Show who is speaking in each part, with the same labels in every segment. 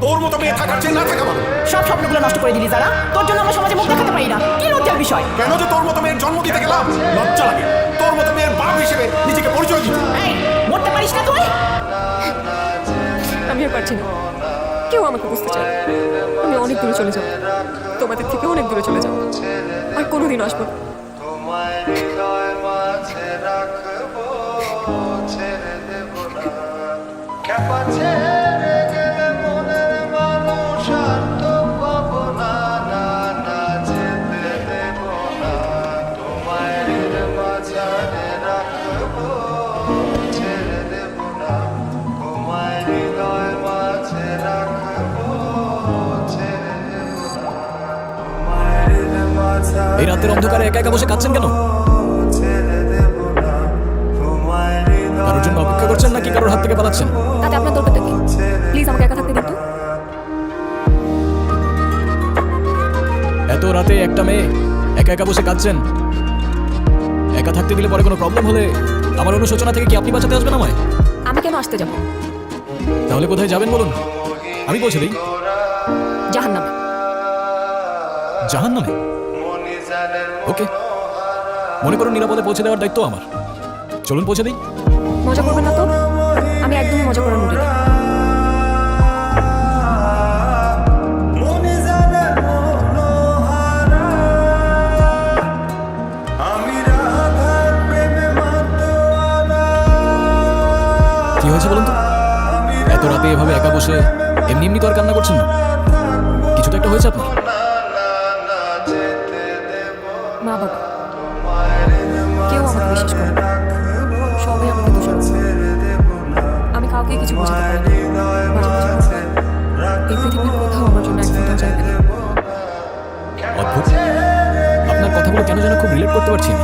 Speaker 1: তোর মতো মেয়ে থাকার চেয়ে না থাকা ভালো।
Speaker 2: সব স্বপ্নগুলো নষ্ট করে দিলি যারা, তোর জন্য আমরা সমাজে মুখ দেখাতে পারি না, কি লজ্জার বিষয়।
Speaker 1: কেন যে তোর মতো মেয়ের জন্ম দিতে গেলাম, লজ্জা লাগে। তোর মতো মেয়ের বাপ হিসেবে নিজেকে পরিচয় দিতে।
Speaker 2: এই, মরতে পারিস না তুই?
Speaker 3: আমি আর পারছি না, কেউ আমাকে বুঝতে চায় না। আমি অনেক দূরে চলে যাব, তোমাদের থেকে অনেক দূরে চলে যাব, আর কোনোদিন আসবো না।
Speaker 4: এই রাতের অন্ধকারে একা একা বসে কাঁদছেন কেন? কারোর জন্য অপেক্ষা করছেন নাকি কারোর হাত থেকে পালাচ্ছেন?
Speaker 3: তাতে আপনার দরকারটা কি? প্লিজ আমাকে একা থাকতে দিন তো।
Speaker 4: এত রাতে একটা মেয়ে একা একা বসে কাঁদছেন। একা থাকতে দিলে পরে কোনো প্রবলেম হলে আমার অনুশোচনা থেকে কি আপনি বাঁচাতে আসবেন আমায়?
Speaker 3: আমি কেন আসতে যাব?
Speaker 4: তাহলে কোথায় যাবেন বলুন, আমি পৌঁছে দিই।
Speaker 3: জাহান্নামে।
Speaker 4: জাহান্নামে? ওকে, মনে করুন নিরাপদে পৌঁছে দেওয়ার দায়িত্ব আমার। চলুন পৌঁছে দিই।
Speaker 3: মজা করবেন না তো? আমি একদমই মজা করার মুডে নেই।
Speaker 4: কি হয়েছে বলুন তো? এত রাতে এভাবে একা বসে এমনি এমনি তো আর কান্না করছেন না, কিছু তো একটা হয়েছে আপনার।
Speaker 3: মা বাবা কেউ আমাকে বিশ্বাস করে না, সবাই আমাকে দোষারোপ করে। আমি কাউকে কিছু বোঝাতে পারি না। মাঝে মাঝে মনে হয় এই পৃথিবীর কোথাও আমার জন্য এক ফোঁটাও জায়গা নেই।
Speaker 4: অদ্ভুত, আপনার কথাগুলো কেন যেন খুব রিলেট করতে পারছি না।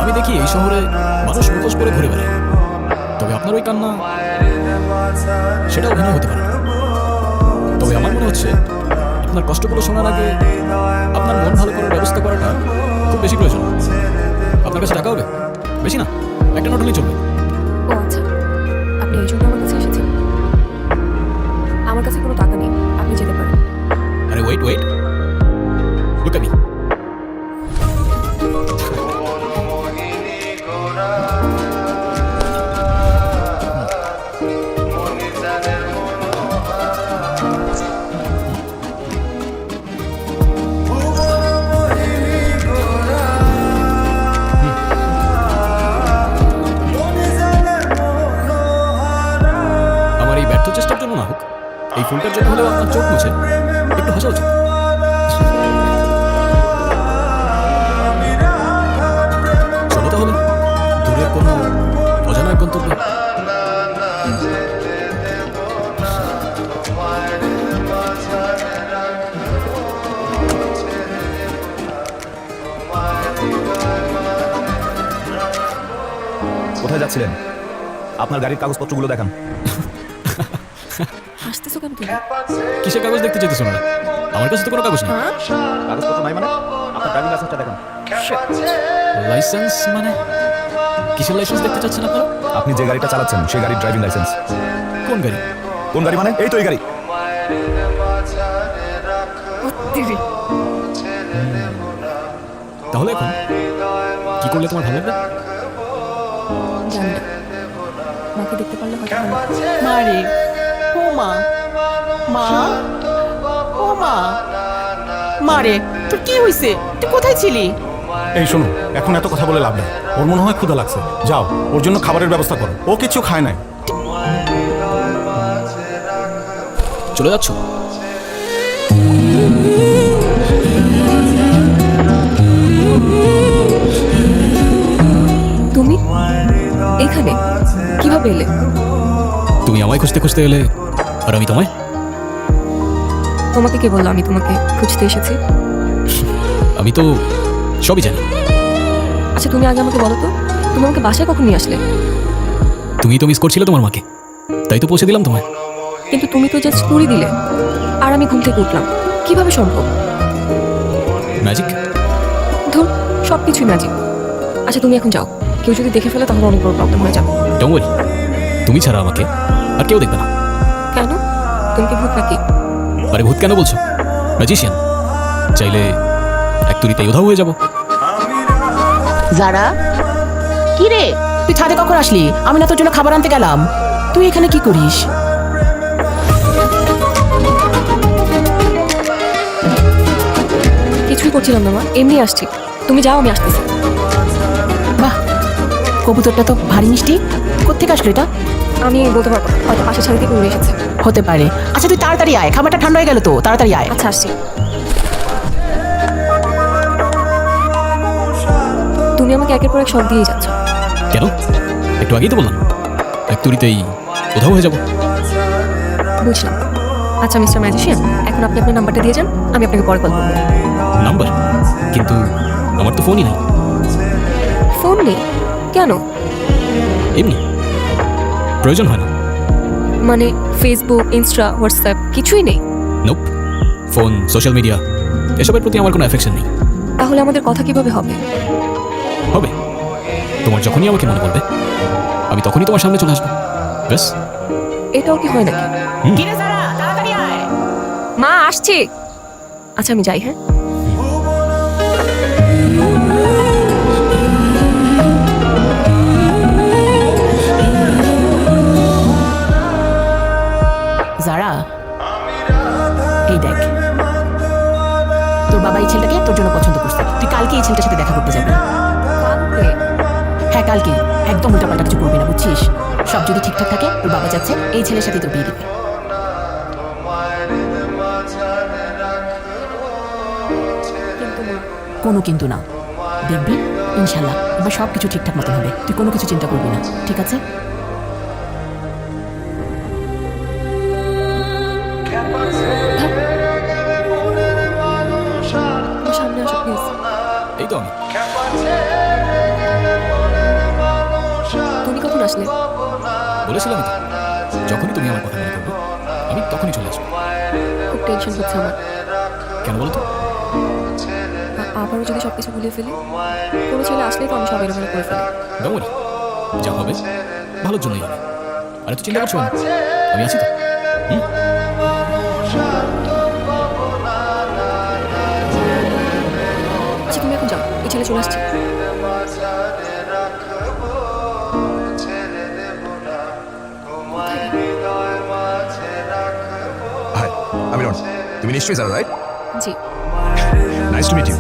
Speaker 4: আমি দেখি এই শহরে মানুষ মুখোশ পরে ঘুরে বেড়ায়, তবে আপনার ওই কান্না সেটা অভিনয় হতে পারে। তবে আমার মনে হচ্ছে আপনার কষ্টগুলো শোনার আগে আপনার মন ভালো করার ব্যবস্থা করাটা খুব বেশি প্রয়োজন। আপনার কাছে টাকা হবে? বেশি না, একটা নোট হলেই চলবে।
Speaker 3: ও আচ্ছা, আপনি এই জন্য আমার কাছে এসেছেন? আমার কাছে কোনো টাকা নেই, আপনি যেতে পারেন।
Speaker 4: আরে wait wait, look at me. আমার এই ব্যর্থ চেষ্টার জন্য না হোক, এই ফুলটার জন্য হলেও আপনার চোখ মুছে একটু হাসা উচিত। চলো তাহলে দূরের কোনো অজানার গন্তব্যে।
Speaker 5: কোথায় যাচ্ছিলেন? আপনার গাড়ির কাগজপত্রগুলো দেখান।
Speaker 3: হাসতেছো কেন তুমি?
Speaker 4: কিসের কাগজ দেখতে চাইতেছো না? আমার কাছে তো কোনো কাগজ নেই।
Speaker 3: হ্যাঁ?
Speaker 5: কাগজপত্র নাই মানে? আপনার ড্রাইভিং লাইসেন্সটা দেখান।
Speaker 4: লাইসেন্স মানে? কিসের লাইসেন্স দেখতে চাচ্ছেন আপনারা?
Speaker 5: আপনি যে গাড়িটা চালাচ্ছেন সেই গাড়ির ড্রাইভিং লাইসেন্স।
Speaker 4: কোন গাড়ি?
Speaker 5: কোন গাড়ি মানে? এই তো এই গাড়ি।
Speaker 3: দিদি
Speaker 4: তাহলে এখন কি করলে তোমার ভালো লাগবে?
Speaker 3: জানি না, মাকে দেখতে পারলে হয়তো ভালো লাগতো।
Speaker 2: মা রে, ও মা, মা, ও মা, মা রে, তোর কি হয়েছে? তুই কোথায় ছিলি?
Speaker 1: এই শোনো, এখন এত কথা বলে লাভ নেই। ওর মনে হয় ক্ষুধা লাগছে, যাও ওর জন্য খাবারের ব্যবস্থা করো। ও কিছু খায় নাই।
Speaker 4: চলে যাচ্ছ?
Speaker 3: তুমি এখানে কিভাবে এলে?
Speaker 4: তুমি আমায় খুঁজতে খুঁজতে এলে আর আমি তোমায়?
Speaker 3: তোমাকে কে বললো আমি তোমাকে খুঁজতে এসেছি?
Speaker 4: আমি তো সবই জানি।
Speaker 3: আচ্ছা তুমি আগে আমাকে বলো তো, তুমি আমাকে বাসায় কখন নিয়ে আসলে?
Speaker 4: তুমি তো মিস করছিলে তোমার মাকে, তাই তো পৌঁছে দিলাম তোমায়।
Speaker 3: কিন্তু তুমি তো জাস্ট পুরি দিলে, আর আমি ঘুম থেকে উঠলাম, কিভাবে সম্ভব?
Speaker 4: ম্যাজিক।
Speaker 3: ধর, সব কিছুই ম্যাজিক। আচ্ছা তুমি এখন যাও, কেউ যদি দেখে ফেলে তাহলে অনেক বড় প্রবলেম হয়ে যাবে।
Speaker 4: ডোন্ট ওয়ারি, তুমি ছাড়া আমাকে আর কেউ দেখবে না।
Speaker 3: কেন? তুমি কি ভূত নাকি?
Speaker 4: আরে ভূত কেন বলছো? ম্যাজিশিয়ান। চাইলে এক তুড়িতে উধাও হয়ে যাব।
Speaker 2: যারা কি রে, তুই ছাদে কখন আসলি? আমি না তোর জন্য খাবার আনতে গেলাম, তুই এখানে কি করিস?
Speaker 3: কিছুই করছিলাম না মা, এমনি আসছি। তুমি যাও, আমি আসতেছি।
Speaker 2: বাহ, কবুতরটা তো ভারী মিষ্টি। কোত্থেকে আসলো এটা?
Speaker 3: আমি বলতে পারবো না, হয়তো পাশের ছাদে থেকে উড়ে এসেছে।
Speaker 2: হতে পারে। আচ্ছা তুই তাড়াতাড়ি আয়, খাবারটা ঠান্ডা হয়ে গেল তো, তাড়াতাড়ি আয়।
Speaker 3: আচ্ছা, আসছি। তুমি আমাকে একের পর এক শখ দিয়েই যাচ্ছ।
Speaker 4: কেন? একটু আগেই তো বললাম এক তুড়িতেই উধাও হয়ে যাব।
Speaker 3: বুঝলাম। আচ্ছা মিস্টার ম্যাজিশিয়ান, এখন আপনি আপনার নাম্বারটা দিয়ে যান, আমি আপনাকে পরে কল করবো।
Speaker 4: নাম্বার? কিন্তু আমার তো ফোনই নাই।
Speaker 3: ফোন নেই কেন?
Speaker 4: এমনি প্রয়োজন হয় না।
Speaker 3: মানে ফেসবুক, ইনস্টা, হোয়াটসঅ্যাপ কিছুই নেই?
Speaker 4: নোপ। ফোন, সোশ্যাল মিডিয়া এসবের প্রতি আমার কোনো অ্যাফেকশন নেই।
Speaker 3: তাহলে আমাদের কথা কিভাবে হবে?
Speaker 4: হবে, তোমার যখনই আমাকে মনে পড়বে আমি তখনই তোমার সামনে চলে আসবো। ব্যাস।
Speaker 3: এটাও কি হয় নাকি?
Speaker 2: কি রে যারা, তাড়াতাড়ি আয়।
Speaker 3: মা আসছে। আচ্ছা আমি যাই, হ্যাঁ?
Speaker 2: যারা, এই দেখ, তোর বাবা এই ছেলেটাকে তোর জন্য পছন্দ করছে। তুই কালকে এই ছেলেটার সাথে দেখা করতে যাবি।
Speaker 3: কালকে?
Speaker 2: হ্যাঁ কালকে। একদম উল্টাপাল্টা কিছু করবি না, বুঝছিস? সব যদি ঠিকঠাক থাকে, তোর বাবা যাচ্ছে এই ছেলের সাথে তোর বিয়ে দিবে।
Speaker 3: কিন্তু মা,
Speaker 2: কোনো কিন্তু না, দেখবি ইনশাল্লাহ এবার সব কিছু ঠিকঠাক মতো হবে। তুই কোনো কিছু চিন্তা করবি না, ঠিক আছে?
Speaker 3: আমার সামনে আসো প্লিজ।
Speaker 4: এই তো আমি।
Speaker 3: তুমি কখন আসলে?
Speaker 4: বলেছিলাম তো, যখনই তুমি আমার কথা মনে করবে আমি তখনই চলে আসবো।
Speaker 3: খুব টেনশন হচ্ছে আমার।
Speaker 4: কেন বলো তো?
Speaker 3: আবারও যদি সবকিছু ভুলে ফেলি? কোনো ছেলে আসলেই তো আমি সব এলোমেলো করে ফেলি।
Speaker 4: ডোমরি, যা হবে ভালোর জন্যই হবে। আরে তো চিন্তা করছো না, আমি আছি তো। হুম?
Speaker 3: আচ্ছা তুমি এখন যাও, এই ছেলে চলে আসছে।
Speaker 5: হাই, আমি রন। তুমি নিশ্চয়ই যারা, রাইট?
Speaker 3: জি।
Speaker 5: Nice to meet you.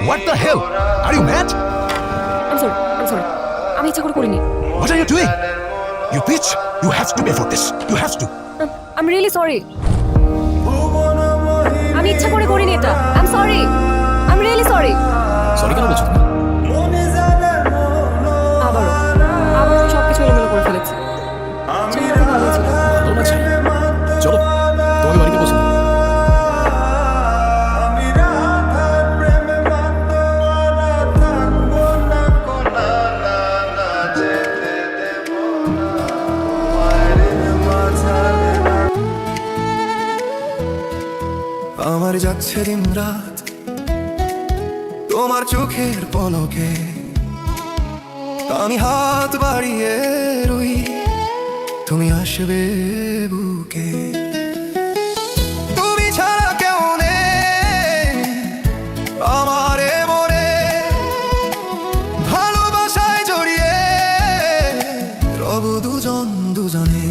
Speaker 5: What the hell? Are you mad?
Speaker 3: I'm sorry. আমি ইচ্ছা করে করিনি।
Speaker 5: What are you doing? You bitch! You have to pay for this. You have to.
Speaker 3: I'm really sorry. আমি ইচ্ছা করে করিনি এটা। I'm sorry. I'm really sorry.
Speaker 4: Sorry কেন বলছো তুমি?
Speaker 3: আবারও আমি সবকিছু এলোমেলো করে ফেলেছি। ছেলেটা খুব ভালো ছিল।
Speaker 4: ভালো না চাই। চলো তোমাকে বাড়িতে পৌঁছে দিই।
Speaker 6: আমার যাচ্ছে দিন রাত তোমার চোখের পলকে, আমি হাত বাড়িয়ে রই, তুমি আসবে বুকে। তুমি ছাড়া কেউ নেই আমার এ মনে, ভালোবাসায় জড়িয়ে রব দুজন দুজনে।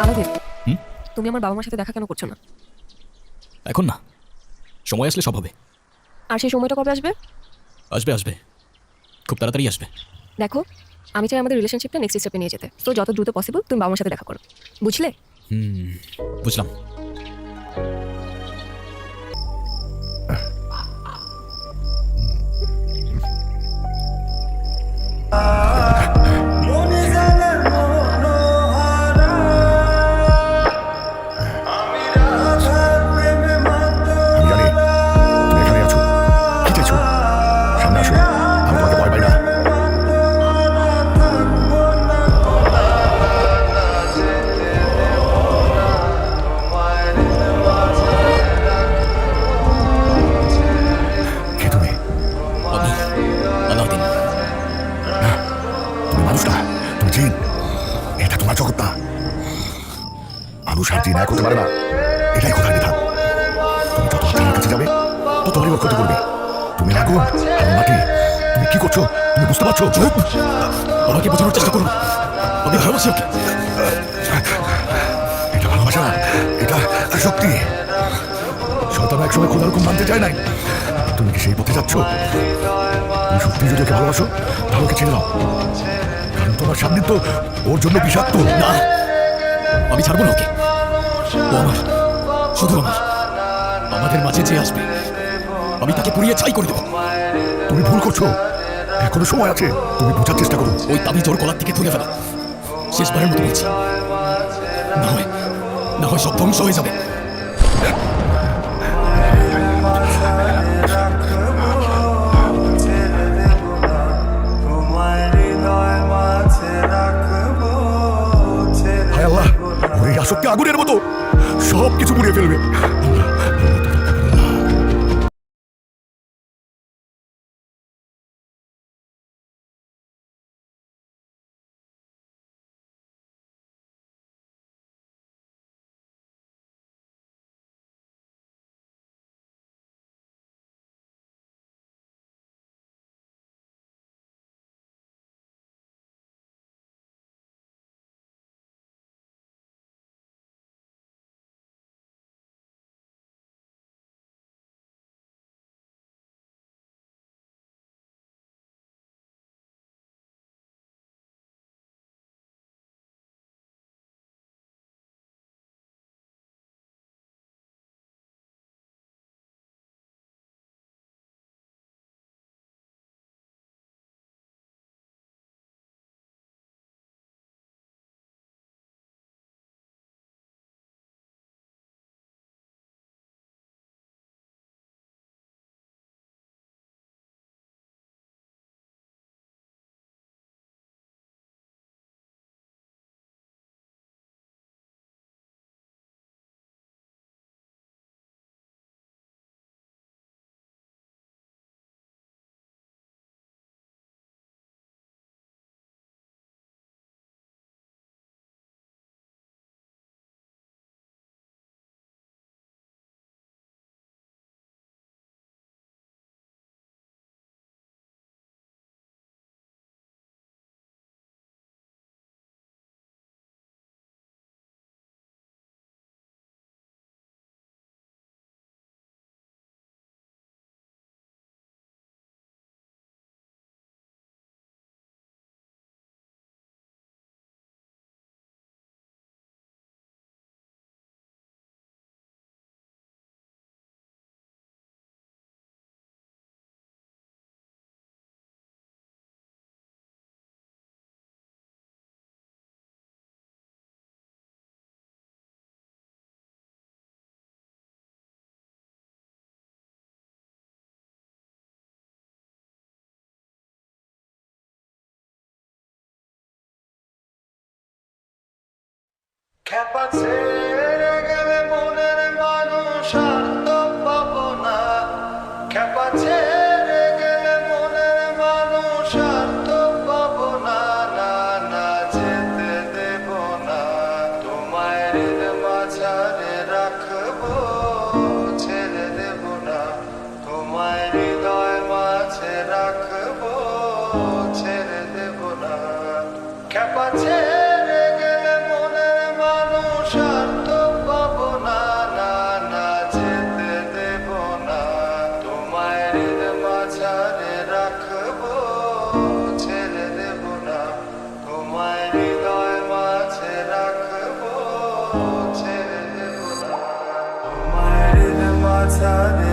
Speaker 3: আলাদা,
Speaker 4: হুম?
Speaker 3: তুমি আমার বাবা মার সাথে দেখা কেন করছো না?
Speaker 4: এখন না, সময় আসলে সব হবে।
Speaker 3: আর সেই সময়টা কবে আসবে?
Speaker 4: আসবে আসবে, খুব তাড়াতাড়ি আসবে।
Speaker 3: দেখো, আমি চাই আমাদের রিলেশনশিপটা নেক্সট স্টেপে নিয়ে যেতে। তো যত দ্রুত পসিবল তুমি বাবা মার সাথে দেখা করো, বুঝলে?
Speaker 4: বুঝলাম।
Speaker 5: মানুষ আর জিন এক হতে পারে না, এটাই কথার বিধান। তুমি যত আত্মার কাছে যাবে তত পরিবার ক্ষতি করবে। তুমি আগুন আর মাটি, তুমি কি করছো তুমি বুঝতে পারছো?
Speaker 4: আমাকে বোঝানোর চেষ্টা করুন, আমি ভালোবাসি ওকে।
Speaker 5: এটা ভালোবাসা না, এটা শক্তি। শয়তান একসময় খোদার হুকুম মানতে চায় নাই। তুমি কি সেই পথে যাচ্ছ? তুমি সত্যি যদি ওকে ভালোবাসো তাহলে ওকে ছেড়ে দাও, কারণ তোমার সামনে তো ওর জন্য বিষাক্ত।
Speaker 4: না, আমি ছাড়বো না ওকে। ও আমার, শুধু আমার। আমাদের মাঝে যে আসবে আমি তাকে পুড়িয়ে ছাই করে দেবো।
Speaker 5: তুমি ভুল করছো, এখনো সময় আছে, তুমি বোঝার চেষ্টা করো।
Speaker 4: ওই তাবিজ ওর গলার থেকে তুলে ফেলা, শেষবারের মতো বলছি। না হয় সব ধ্বংস হয়ে যাবে।
Speaker 5: হায় আল্লাহ, ওর এই আসক্তি আগুনের মতো সব কিছু পুড়িয়ে ফেলবে।
Speaker 6: খ্যাপা ছেড়ে গেলে মনের মানুষ আর তো পাবো না। খ্যাপা ছেড়ে গেলে মনের মানুষ আর তো পাবো না। না না যেতে দেব না, তোমায় হৃদ মাঝারে রাখবো, ছেড়ে দেব না। তোমায় হৃদয় মাঝে রাখবো, ছেড়ে দেব না। খ্যাপা ছেড়ে গেলে মনের মানুষ আর তো পাবো না। না না যেতে দেব না, তোমায় হৃদ মাঝারে রাখবো, ছেড়ে দেব না। তোমায় হৃদয় মাঝে রাখবো, ছেড়ে দেব না। তোমায় হৃদ মাঝারে